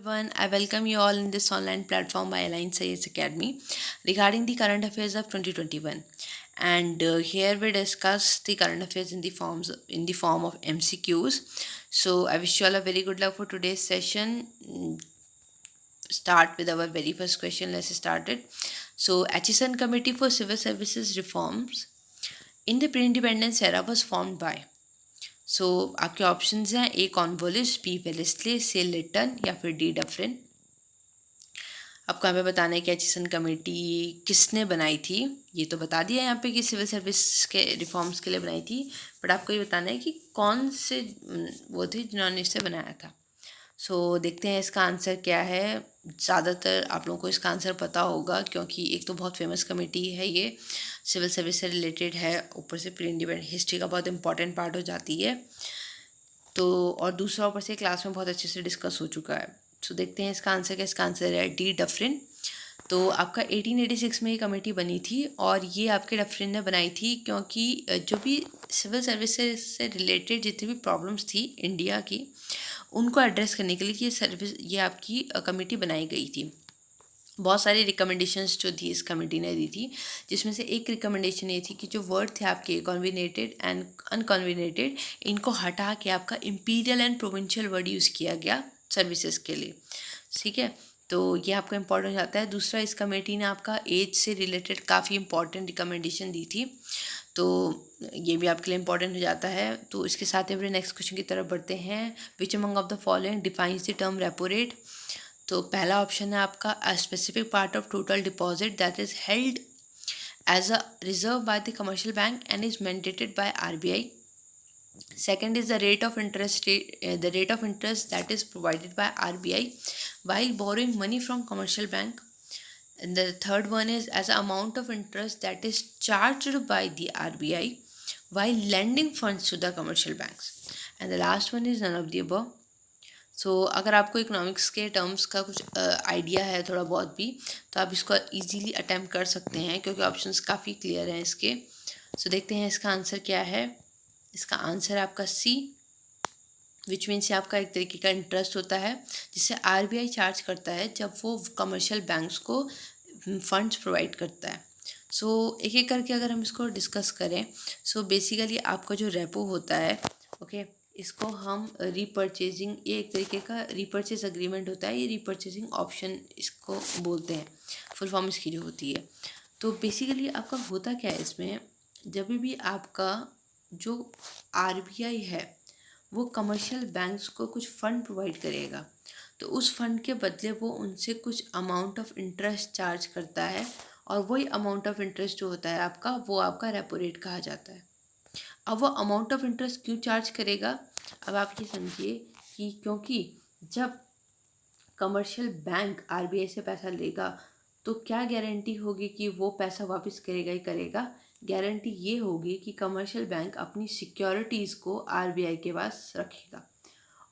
Everyone, I welcome you all in this online platform by Alliance IAS Academy regarding the current affairs of 2021. And here we discuss the current affairs in the form of MCQs. So I wish you all a very good luck for today's session. Start with our very first question. Let's start it. So Atchison Committee for Civil Services Reforms in the pre-independence era was formed by. सो आपके options हैं ए कॉन्वोलिस, B Wellesley, सी लिटन या फिर D Dufferin. आपको यहाँ पे बताना है कि एचिसन कमेटी किसने बनाई थी। ये तो बता दिया यहाँ पे कि सिविल सर्विस के रिफॉर्म्स के लिए बनाई थी, बट आपको ये बताना है कि कौन से वो थे जिन्होंने इसे बनाया था। सो देखते हैं इसका आंसर क्या है। ज़्यादातर आप लोगों को इसका आंसर पता होगा क्योंकि एक तो बहुत फेमस कमेटी है, ये सिविल सर्विस से रिलेटेड है, ऊपर से प्री इंडिपेंडेंट हिस्ट्री का बहुत इंपॉर्टेंट पार्ट हो जाती है। तो और दूसरा ऊपर से क्लास में बहुत अच्छे से डिस्कस हो चुका है। सो देखते हैं इसका आंसर क्या। इसका आंसर है डी डफरिन। तो आपका 1886 में ये कमेटी बनी थी और ये आपके डफरिन ने बनाई थी क्योंकि जो भी सिविल सर्विसेज से रिलेटेड जितनी भी प्रॉब्लम्स थी इंडिया की, उनको एड्रेस करने के लिए ये आपकी कमेटी बनाई गई थी। बहुत सारी रिकमेंडेशंस जो थी इस कमेटी ने दी थी, जिसमें से एक रिकमेंडेशन ये थी कि जो वर्ड थे आपके कॉन्विनेटेड एंड अनकॉन्विनेटेड, इनको हटा के आपका imperial and provincial word use किया गया सर्विसेज के लिए। ठीक है, तो ये आपका इंपॉर्टेंट हो जाता है। दूसरा, इस कमेटी ने आपका एज से रिलेटेड काफ़ी इंपॉर्टेंट रिकमेंडेशन दी थी, तो ये भी आपके लिए इंपॉर्टेंट हो जाता है। तो इसके साथ ही अपने नेक्स्ट क्वेश्चन की तरफ बढ़ते हैं। Which among of the following defines the term repo rate. तो पहला ऑप्शन है आपका a specific part of total deposit that is held as a reserve by the commercial bank and is mandated by RBI. Second is the rate of interest that is provided by RBI while borrowing money from commercial bank. And the third one is as a amount of interest that is charged by the RBI while lending funds to the commercial banks. And the last one is none of the above. सो अगर आपको economics के terms का कुछ idea है थोड़ा बहुत भी, तो आप इसको इजीली अटैम्प्ट कर सकते हैं क्योंकि ऑप्शंस काफ़ी क्लियर हैं इसके। सो देखते हैं इसका आंसर क्या है। इसका आंसर है आपका सी, विच मीन्स आपका एक तरीके का इंटरेस्ट होता है जिसे आरबीआई चार्ज करता है जब वो कमर्शियल बैंक्स को फंड्स प्रोवाइड करता है। सो एक एक करके अगर हम इसको डिस्कस करें, सो बेसिकली आपका जो रेपो होता है, ओके, इसको हम रीपर्चेजिंग, ये एक तरीके का रीपर्चेज अग्रीमेंट होता है, ये रीपर्चेजिंग ऑप्शन इसको बोलते हैं, फुल फॉर्म इसकी जो होती है। तो बेसिकली आपका होता क्या है इसमें, जब भी आपका जो आरबीआई है वो कमर्शियल बैंक्स को कुछ फ़ंड प्रोवाइड करेगा, तो उस फंड के बदले वो उनसे कुछ अमाउंट ऑफ इंटरेस्ट चार्ज करता है, और वही अमाउंट ऑफ इंटरेस्ट जो होता है आपका, वो आपका रेपो रेट कहा जाता है। अब वो अमाउंट ऑफ इंटरेस्ट क्यों चार्ज करेगा, अब आप ये समझिए कि क्योंकि जब कमर्शियल बैंक आरबीआई से पैसा लेगा तो क्या गारंटी होगी कि वो पैसा वापस करेगा ही करेगा। गारंटी ये होगी कि कमर्शियल बैंक अपनी सिक्योरिटीज़ को आरबीआई के पास रखेगा,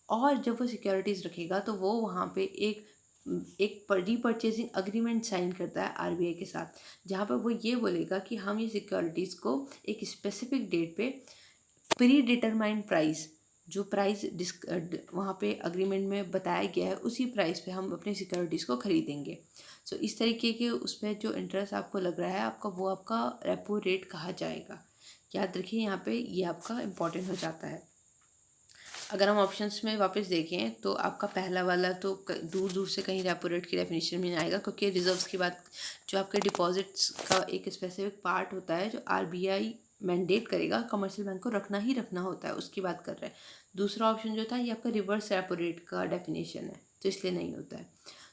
और जब वो सिक्योरिटीज़ रखेगा तो वो वहाँ पे एक एक रीपर्चेजिंग अग्रीमेंट साइन करता है आरबीआई के साथ, जहाँ पर वो ये बोलेगा कि हम ये सिक्योरिटीज़ को एक स्पेसिफिक डेट पे प्री डिटरमाइंड प्राइस, जो प्राइस वहाँ पे अग्रीमेंट में बताया गया है, उसी प्राइस पे हम अपनी सिक्योरिटीज़ को ख़रीदेंगे। सो इस तरीके के उस पर जो इंटरेस्ट आपको लग रहा है आपका, वो आपका रेपो रेट कहा जाएगा। याद रखिए यहाँ पे ये आपका इम्पॉर्टेंट हो जाता है। अगर हम ऑप्शंस में वापस देखें तो आपका पहला वाला तो दूर दूर से कहीं रेपो रेट की डेफिनेशन में नहीं आएगा, क्योंकि रिजर्व्स की बात, जो आपके डिपॉजिट्स का एक स्पेसिफिक पार्ट होता है जो आरबीआई मैंडेट करेगा कमर्शियल बैंक को रखना ही रखना होता है, उसकी बात कर रहे हैं। दूसरा ऑप्शन जो था ये आपका रिवर्स रेपो रेट का डेफिनेशन है, तो इसलिए नहीं होता है।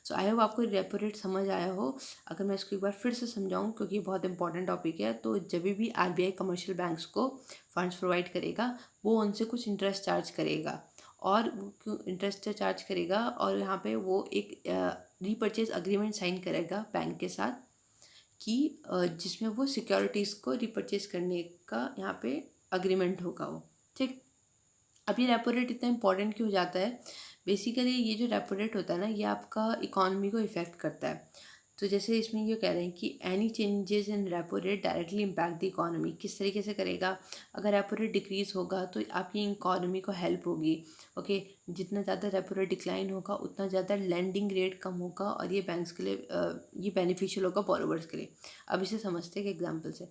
सो आई होप आपको रेपो रेट समझ आया हो। अगर मैं इसको एक बार फिर से समझाऊँ क्योंकि ये बहुत इंपॉर्टेंट टॉपिक है, तो जब भी आरबीआई कमर्शियल बैंक्स को फंड्स प्रोवाइड करेगा वो उनसे कुछ इंटरेस्ट चार्ज करेगा, और क्यों इंटरेस्ट चार्ज करेगा, और यहाँ पे वो एक रीपर्चेज अग्रीमेंट साइन करेगा बैंक के साथ कि जिसमें वो सिक्योरिटीज़ को रिपर्चेज करने का यहाँ पे अग्रीमेंट होगा वो। ठीक, अब ये रेपो रेट इतना इंपॉर्टेंट क्यों हो जाता है। बेसिकली ये जो रेपो रेट होता है ना, ये आपका इकॉनमी को इफ़ेक्ट करता है। तो जैसे इसमें ये कह रहे हैं कि any changes in repo rate directly impact the economy. किस तरीके से करेगा? अगर रेपो रेट डिक्रीज होगा तो आपकी इकोनॉमी को हेल्प होगी। ओके, जितना ज़्यादा रेपो रेट डिक्लाइन होगा उतना ज़्यादा लैंडिंग रेट कम होगा और ये बैंक्स के लिए ये बेनिफिशियल होगा बोरोवर्स के लिए। अब इसे समझते हैं एक एग्जाम्पल से।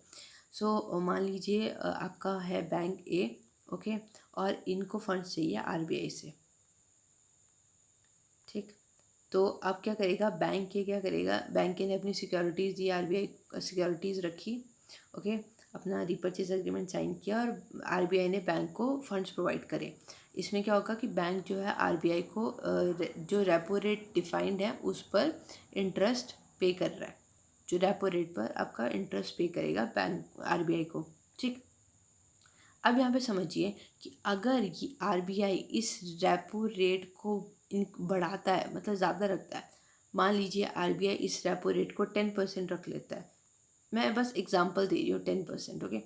सो मान लीजिए आपका है बैंक ए, ओके, और इनको फंड्स चाहिए आरबीआई से, ठीक। तो अब क्या करेगा बैंक के, क्या करेगा बैंक के ने अपनी सिक्योरिटीज़ दी, आरबीआई सिक्योरिटीज़ रखी, ओके, अपना रिपर्चेज एग्रीमेंट साइन किया और आरबीआई ने बैंक को फंड्स प्रोवाइड करे। इसमें क्या होगा कि बैंक जो है आरबीआई को जो रेपो रेट डिफाइंड है उस पर इंटरेस्ट पे कर रहा है, जो रेपो रेट पर आपका इंटरेस्ट पे करेगा बैंक आरबीआई को, ठीक। अब यहाँ पे समझिए कि अगर ये आरबीआई इस रेपो रेट को बढ़ाता है, मतलब ज़्यादा रखता है, मान लीजिए आरबीआई इस रेपो रेट को 10% रख लेता है, मैं बस एग्जांपल दे रही हूँ 10%, ओके।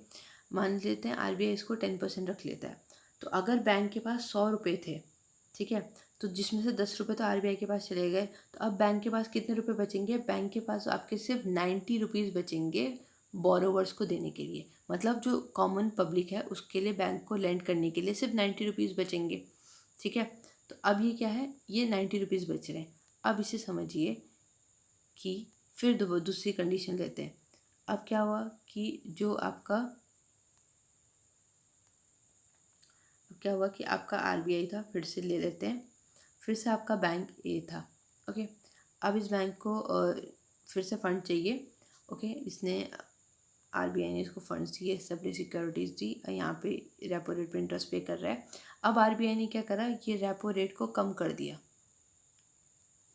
मान लेते हैं आरबीआई इसको 10% रख लेता है, तो अगर बैंक के पास 100 रुपये थे, ठीक है, तो जिसमें से 10 रुपये तो आरबीआई के पास चले गए, तो अब बैंक के पास कितने रुपये बचेंगे? बैंक के पास आपके सिर्फ 90 रुपीज़ बचेंगे बोरोवर्स को देने के लिए। मतलब जो कॉमन पब्लिक है उसके लिए बैंक को लेंड करने के लिए सिर्फ 90 रुपीज़ बचेंगे, ठीक है। तो अब ये क्या है, ये 90 रुपीज़ बच रहे हैं। अब इसे समझिए कि फिर दूसरी कंडीशन लेते हैं। अब क्या हुआ कि जो आपका क्या हुआ कि आपका आरबीआई था, फिर से ले लेते हैं, फिर से आपका बैंक ए था, ओके। अब इस बैंक को फिर से फंड चाहिए, ओके। इसने आरबीआई ने इसको फंड्स दिए, सबने सिक्योरिटीज़ दी, यहाँ पे रेपो रेट पे इंटरेस्ट पे कर रहा है। अब आरबीआई ने क्या करा, ये रेपो रेट को कम कर दिया,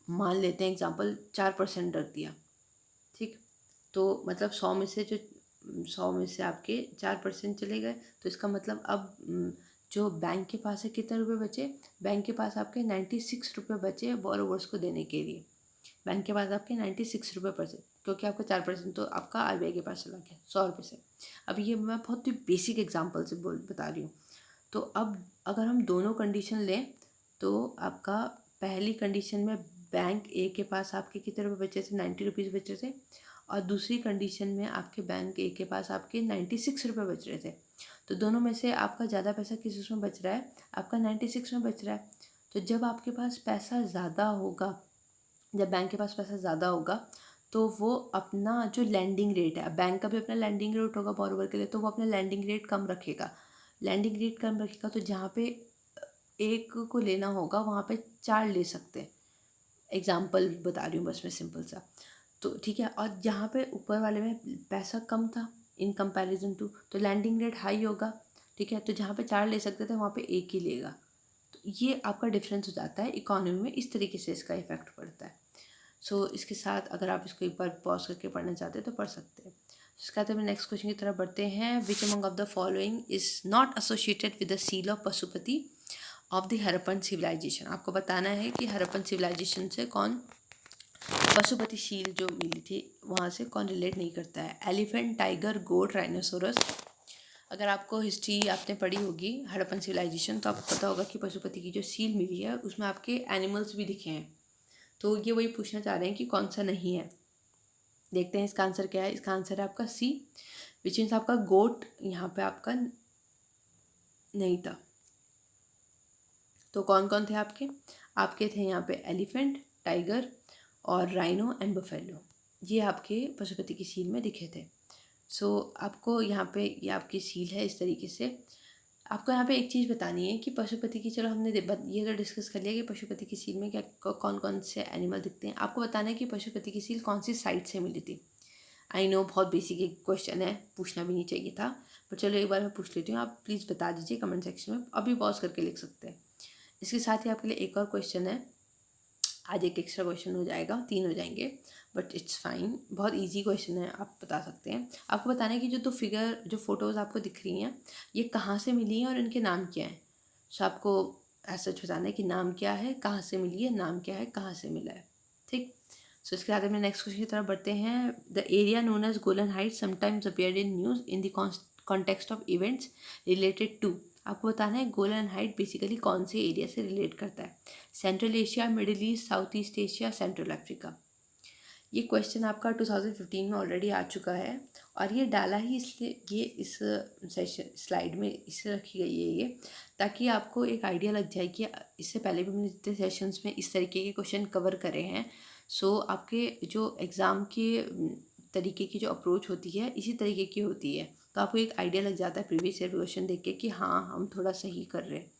मान लेते हैं एग्जांपल 4% रख दिया, ठीक। तो मतलब 100 में से आपके 4% चले गए, तो इसका मतलब अब जो बैंक के पास है कितने रुपए बचे? बैंक के पास आपके 96 रुपये बचे बोरोवर्स को देने के लिए। बैंक के पास आपके 96 रुपये बचे, क्योंकि आपका 4% तो आपका आरबीआई के पास चला गया 100 रुपये से। अब ये मैं बहुत ही बेसिक एग्जाम्पल से बता रही हूँ। तो अब अगर हम दोनों कंडीशन लें तो आपका पहली कंडीशन में बैंक ए के पास आपके कितने रुपये बचे थे? 90 रुपीज़ बचे थे, और दूसरी कंडीशन में आपके बैंक ए के पास आपके 96 रुपये बच रहे थे। तो दोनों में से आपका ज़्यादा पैसा किस उसमें बच रहा है? आपका 96 में बच रहा है। तो जब आपके पास पैसा ज़्यादा होगा, जब बैंक के पास पैसा ज़्यादा होगा, तो वो अपना जो लैंडिंग रेट है, बैंक का भी अपना लैंडिंग रेट होगा बोरोवर के लिए, तो वो अपना लैंडिंग रेट कम रखेगा। लैंडिंग रेट कम रखेगा तो जहाँ पे एक को लेना होगा वहाँ पे 4 ले सकते हैं। एग्जाम्पल बता रही हूँ बस मैं सिंपल सा। तो ठीक है, और जहाँ पे ऊपर वाले में पैसा कम था इन कंपैरिजन टू, तो लैंडिंग रेट हाई होगा, ठीक है। तो जहाँ पे 4 ले सकते थे वहाँ पे एक ही लेगा। तो ये आपका डिफरेंस हो जाता है इकोनॉमी में, इस तरीके से इसका इफेक्ट पड़ता है। सो इसके साथ अगर आप इसको एक बार पॉज करके पढ़ना चाहते हैं तो पढ़ सकते हैं। इसके बाद हम नेक्स्ट क्वेश्चन की तरफ बढ़ते हैं। Which among of the following is not associated with the seal of Pashupati of the Harappan civilization. आपको बताना है कि हरप्पन सिविलाइजेशन से कौन पशुपति शील जो मिली थी वहाँ से कौन रिलेट नहीं करता है। एलिफेंट, टाइगर, गोट, राइनोसोरस। अगर आपको हिस्ट्री आपने पढ़ी होगी हड़प्पन सिविलाइजेशन तो आपको पता होगा कि पशुपति की जो सील मिली है उसमें आपके एनिमल्स भी दिखे हैं। तो ये वही पूछना चाह रहे हैं कि कौन सा नहीं है। देखते हैं इसका आंसर क्या है। इसका आंसर है आपका सी, विच मीन्स आपका गोट यहाँ पे आपका नहीं था। तो कौन कौन थे आपके? आपके थे यहाँ पे एलिफेंट, टाइगर और राइनो एंड बफेलो, ये आपके पशुपति की सील में दिखे थे। सो आपको यहाँ पे ये आपकी सील है इस तरीके से। आपको यहाँ पे एक चीज़ बतानी है कि पशुपति की, चलो हमने ये तो डिस्कस कर लिया कि पशुपति की सील में क्या कौन कौन से एनिमल दिखते हैं। आपको बताना है कि पशुपति की सील कौन सी साइट से मिली थी। आई नो बहुत बेसिक एक क्वेश्चन है, पूछना भी नहीं चाहिए था, पर चलो एक बार मैं पूछ लेती हूँ। आप प्लीज़ बता दीजिए कमेंट सेक्शन में, अभी पॉज करके लिख सकते हैं। इसके साथ ही आपके लिए एक और क्वेश्चन है, आज एक एक्स्ट्रा क्वेश्चन हो जाएगा, 3 हो जाएंगे, बट इट्स फाइन, बहुत इजी क्वेश्चन है, आप बता सकते हैं। आपको बताना है कि जो फिगर जो फ़ोटोज़ आपको दिख रही हैं ये कहाँ से मिली हैं और इनके नाम क्या हैं। सो आपको ऐसा बताना है कि नाम क्या है, कहाँ से मिली है, नाम क्या है, कहाँ से मिला है, ठीक। सो इसके बाद में नेक्स्ट क्वेश्चन की तरफ बढ़ते हैं। The area known as Golan height sometimes appeared in news in the context of events related to. आपको बताना है गोलन हाइट बेसिकली कौन से एरिया से रिलेट करता है। Central Asia, middle east, south east Asia, central Africa. ये क्वेश्चन आपका 2015 में ऑलरेडी आ चुका है और ये डाला ही इसलिए ये इस सेशन स्लाइड में इससे रखी गई है ये, ताकि आपको एक आइडिया लग जाए कि इससे पहले भी हमने जितने सेशंस में इस तरीके के क्वेश्चन कवर करे हैं। सो आपके जो एग्ज़ाम के तरीके की जो अप्रोच होती है इसी तरीके की होती है, तो आपको एक आइडिया लग जाता है प्रीवियस ईयर क्वेश्चन देख के कि हाँ हम थोड़ा सही कर रहे हैं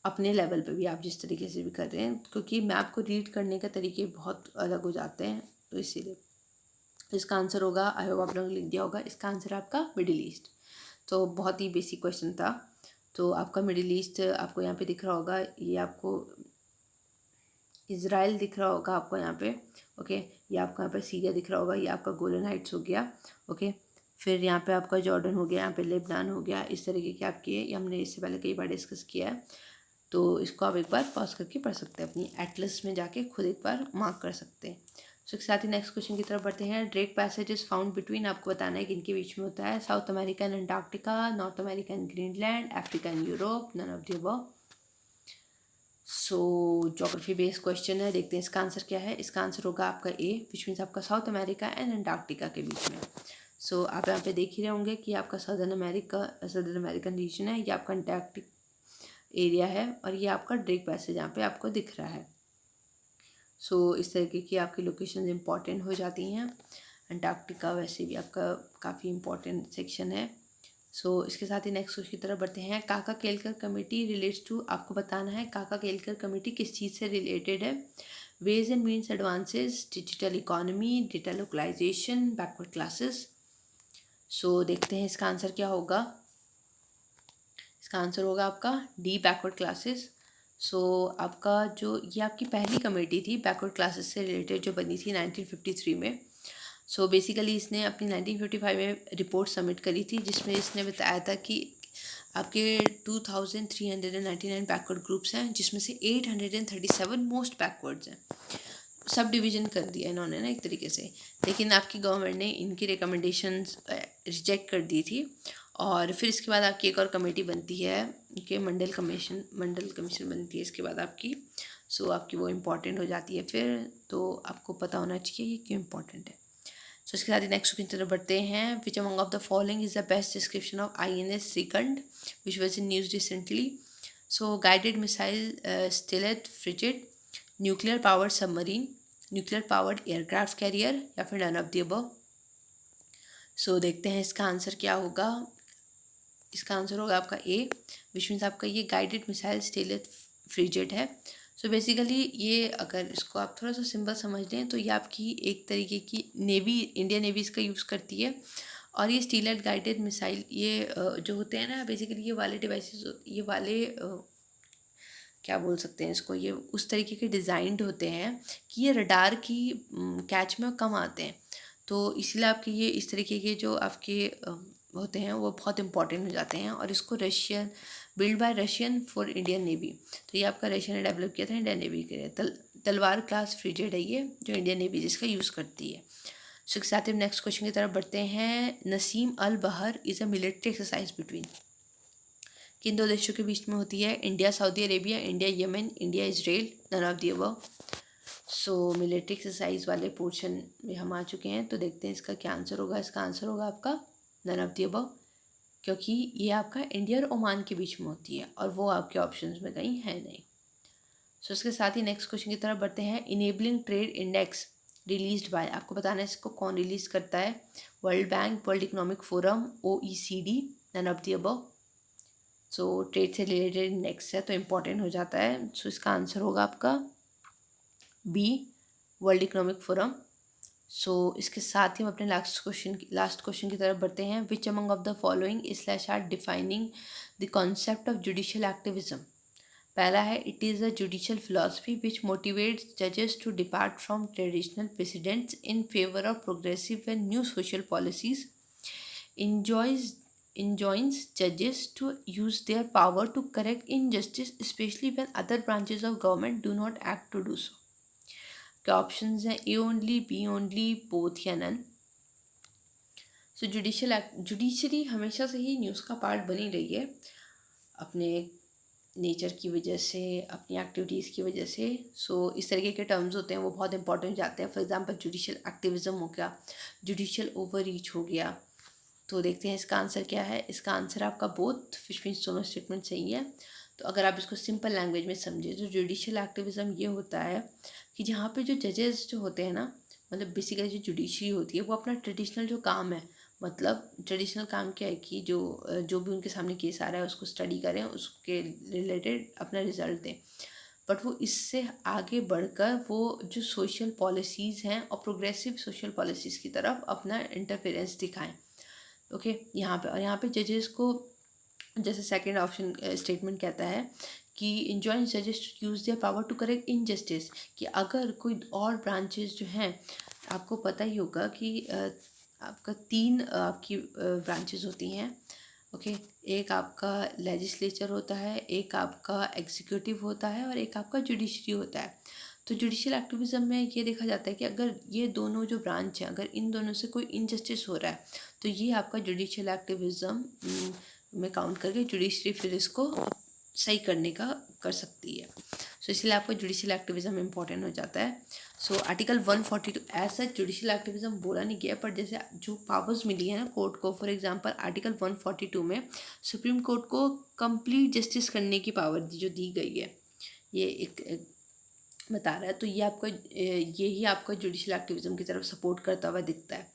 अपने लेवल पे भी, आप जिस तरीके से भी कर रहे हैं, क्योंकि मैप को रीड करने के तरीके बहुत अलग हो जाते हैं, तो इसीलिए इसका आंसर होगा, आई होप आप लोगों ने लिख दिया होगा, इसका आंसर आपका मिडिल ईस्ट। तो बहुत ही बेसिक क्वेश्चन था। तो आपका मिडिल ईस्ट आपको यहाँ पे दिख रहा होगा, ये आपको इज़राइल दिख रहा होगा आपको यहाँ पे, ओके। ये आपको यहाँ पे सीरिया दिख रहा होगा, ये आपका गोलन हाइट्स हो गया, ओके। फिर यहाँ पे आपका जॉर्डन हो गया, यहाँ पे लेबनान हो गया, इस तरीके के आपके, ये हमने इससे पहले कई बार डिस्कस किया है, तो इसको आप एक बार पॉज करके पढ़ सकते हैं, अपनी एटलस में जाके खुद एक बार मार्क कर सकते हैं। सो इसके साथ ही नेक्स्ट क्वेश्चन की तरफ बढ़ते हैं। Drake passage is found between, आपको बताना है कि इनके बीच में होता है South America and Antarctica, North America and Greenland, Africa and Europe, none of the above. So geography based question है, देखते हैं इसका आंसर क्या है। इसका आंसर होगा आपका ए, विच मीन्स आपका साउथ अमेरिका एंड अंटार्कटिका के बीच में। सो आप यहाँ पे देख ही रहे होंगे कि आपका सदर्न अमेरिकन रीजन है, ये आपका अंटार्कटिक एरिया है और ये आपका ड्रेक पैसेज यहाँ पे आपको दिख रहा है। सो इस तरीके की आपकी लोकेशन इंपॉर्टेंट हो जाती हैं। अंटार्कटिका वैसे भी आपका काफ़ी इंपॉर्टेंट सेक्शन है। सो इसके साथ ही नेक्स्ट क्वेश्चन की तरफ बढ़ते हैं। काका केलकर कमेटी रिलेट्स टू, आपको बताना है काका केलकर कमेटी किस चीज़ से रिलेटेड है। Ways and means advances, digital economy, data localization, backward classes. So देखते हैं इसका आंसर क्या होगा। इसका आंसर होगा आपका डी, बैकवर्ड क्लासेस। सो आपका जो ये आपकी पहली कमेटी थी बैकवर्ड क्लासेस से रिलेटेड जो बनी थी 1953 में। सो बेसिकली इसने अपनी 1955 में रिपोर्ट सबमिट करी थी, जिसमें इसने बताया था कि आपके 2399 बैकवर्ड ग्रुप्स हैं, जिसमें से 837 मोस्ट बैकवर्ड्स हैं। सब डिवीज़न कर दिया इन्होंने ना एक तरीके से, लेकिन आपकी गवर्नमेंट ने इनकी रिकमेंडेशंस रिजेक्ट कर दी थी। और फिर इसके बाद आपकी एक और कमेटी बनती है कि मंडल कमीशन बनती है इसके बाद आपकी। सो आपकी वो इम्पॉर्टेंट हो जाती है फिर, तो आपको पता होना चाहिए ये क्यों इम्पॉर्टेंट है। सो इसके साथ ही नेक्स्ट क्वेश्चन की तरफ बढ़ते हैं। Which among of the following is the best description of INS shrikhand which was in news recently. So guided missile stellate frigate, nuclear powered submarine, nuclear powered aircraft carrier, या फिर none of the above. सो देखते हैं इसका answer क्या होगा। इसका answer होगा आपका ए, विच मीन्स आपका ये गाइडेड मिसाइल स्टिलेट फ्रिगेट है। सो बेसिकली ये अगर इसको आप थोड़ा सा सिंपल समझ लें तो ये आपकी एक तरीके की नेवी, इंडियन नेवी इसका यूज़ करती है। और ये स्टीलेट गाइडेड मिसाइल ये जो होते हैं ना, बेसिकली ये वाले डिवाइसेस, ये वाले क्या बोल सकते हैं इसको, ये उस तरीके के डिज़ाइंड होते हैं कि ये रडार की कैच में कम आते हैं, तो इसलिए आपके ये इस तरीके के जो आपके होते हैं वो बहुत इंपॉर्टेंट हो जाते हैं। और इसको Russian, build by Russian for Indian navy, तो ये आपका रशियन ने डेवलप किया था इंडियन नेवी के लिए। तलवार क्लास फ्रिगेट है ये, जो इंडियन नेवी जिसका यूज़ करती है। सो इसके साथ ही नेक्स्ट क्वेश्चन की तरफ बढ़ते हैं। Naseem al Bahr is a military exercise between, किन दो देशों के बीच में होती है। India Saudi Arabia, India Yemen, India Israel, none of the above. So military exercise वाले पोर्शन में हम आ चुके हैं, तो देखते हैं इसका क्या आंसर होगा। इसका आंसर होगा आपका नन ऑफ द अबव, क्योंकि ये आपका इंडिया और ओमान के बीच में होती है और वो आपके ऑप्शंस में कहीं है नहीं। सो इसके साथ ही नेक्स्ट क्वेश्चन की तरफ बढ़ते हैं। Enabling trade index released by, आपको बताना है इसको कौन रिलीज करता है। World Bank, World Economic Forum, OECD, none of the above. So trade से रिलेटेड इंडेक्स है तो इम्पॉर्टेंट हो जाता है। सो इसका आंसर होगा आपका बी, वर्ल्ड इकोनॉमिक फोरम। सो इसके साथ ही हम अपने लास्ट क्वेश्चन की तरफ बढ़ते हैं। Which among of the following slash are defining the concept of judicial activism. पहला है, it is a judicial philosophy which motivates जजेस to depart from traditional precedents in favour of progressive and new social policies, enjoins judges to use their power to correct injustice, especially when other branches of government do not act to do so. क्या options हैं, A only, B only, both या none. सो judiciary हमेशा से ही news का part बनी रही है अपने नेचर की वजह से, अपनी एक्टिविटीज़ की वजह से। सो इस तरीके के टर्म्स होते हैं वो बहुत इंपॉर्टेंट हो जाते हैं। फॉर एग्जांपल जुडिशियल एक्टिविज़्म हो गया, जुडिशियल ओवररीच हो गया। तो देखते हैं इसका आंसर क्या है। इसका आंसर आपका बोथ फिश मीन्स दोनों स्टेटमेंट सही है। तो अगर आप इसको सिंपल लैंग्वेज में समझें तो जुडिशियल एक्टिविज़्म ये होता है कि जहाँ पे जो जजेस जो होते हैं ना, मतलब बेसिकली जो जुडिशरी होती है वो अपना ट्रेडिशनल जो काम है, मतलब ट्रेडिशनल काम क्या है कि जो भी उनके सामने केस आ रहा है उसको स्टडी करें, उसके रिलेटेड अपना रिजल्ट दें। बट वो इससे आगे बढ़कर वो जो सोशल पॉलिसीज़ हैं और प्रोग्रेसिव सोशल पॉलिसीज़ की तरफ अपना इंटरफेरेंस दिखाएं। ओके, यहाँ पे और यहाँ पे जजेस को, जैसे सेकंड ऑप्शन स्टेटमेंट कहता है कि इंजॉइन जजेस to use their power to correct injustice, कि अगर कोई और ब्रांचेस जो हैं, आपको पता ही होगा कि आपका तीन आपकी ब्रांचेस होती हैं। ओके, एक आपका लेजिस्लेचर होता है, एक आपका एग्जीक्यूटिव होता है और एक आपका जुडिशरी होता है। तो जुडिशियल एक्टिविज़्म में ये देखा जाता है कि अगर ये दोनों जो ब्रांच हैं, अगर इन दोनों से कोई इनजस्टिस हो रहा है तो ये आपका जुडिशियल एक्टिविज़्म में काउंट करके जुडिशरी फिर इसको सही करने का कर सकती है। सो इसलिए आपका जुडिशियल एक्टिविज़्म इंपॉर्टेंट हो जाता है। सो आर्टिकल 142 ऐसा जुडिशियल एक्टिविज़्म बोला नहीं गया, पर जैसे जो पावर्स मिली है ना कोर्ट को, फॉर एग्जांपल आर्टिकल 142 में सुप्रीम कोर्ट को कंप्लीट जस्टिस करने की पावर जो दी गई है, ये एक बता रहा है। तो ये आपका यही आपका जुडिशियल एक्टिविज़्म की तरफ सपोर्ट करता हुआ दिखता है।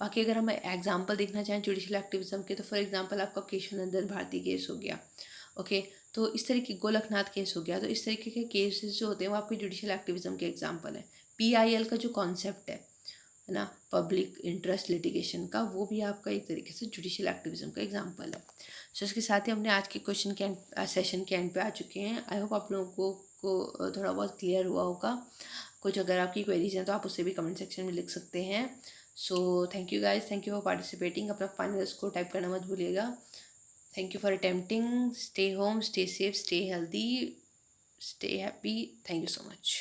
बाकी अगर हम एग्जांपल देखना चाहें जुडिशियल एक्टिविज़्म के, तो फॉर एग्जांपल आपका केशवनंदन भारती केस हो गया। ओके, तो इस तरीके गोलकनाथ केस हो गया। तो इस तरीके के केसेस जो होते हैं वो आपके जुडिशियल एक्टिविज़्म के एग्जांपल है। PIL का जो कॉन्सेप्ट है ना, पब्लिक इंटरेस्ट लिटिगेशन का, वो भी आपका एक तरीके से जुडिशियल एक्टिविज़्म का एग्जांपल है। सो इसके साथ ही हमने आज के क्वेश्चन के सेशन के एंड पे आ चुके हैं। आई होप आप लोगों को थोड़ा बहुत क्लियर हुआ होगा। कुछ अगर आपकी क्वेरीज हैं तो आप उससे भी कमेंट सेक्शन में लिख सकते हैं। So thank you guys, thank you for participating. अपना फाइनल स्कोर टाइप करना मत भूलिएगा। Thank you for attempting. Stay home, stay safe, stay healthy, stay happy. Thank you so much.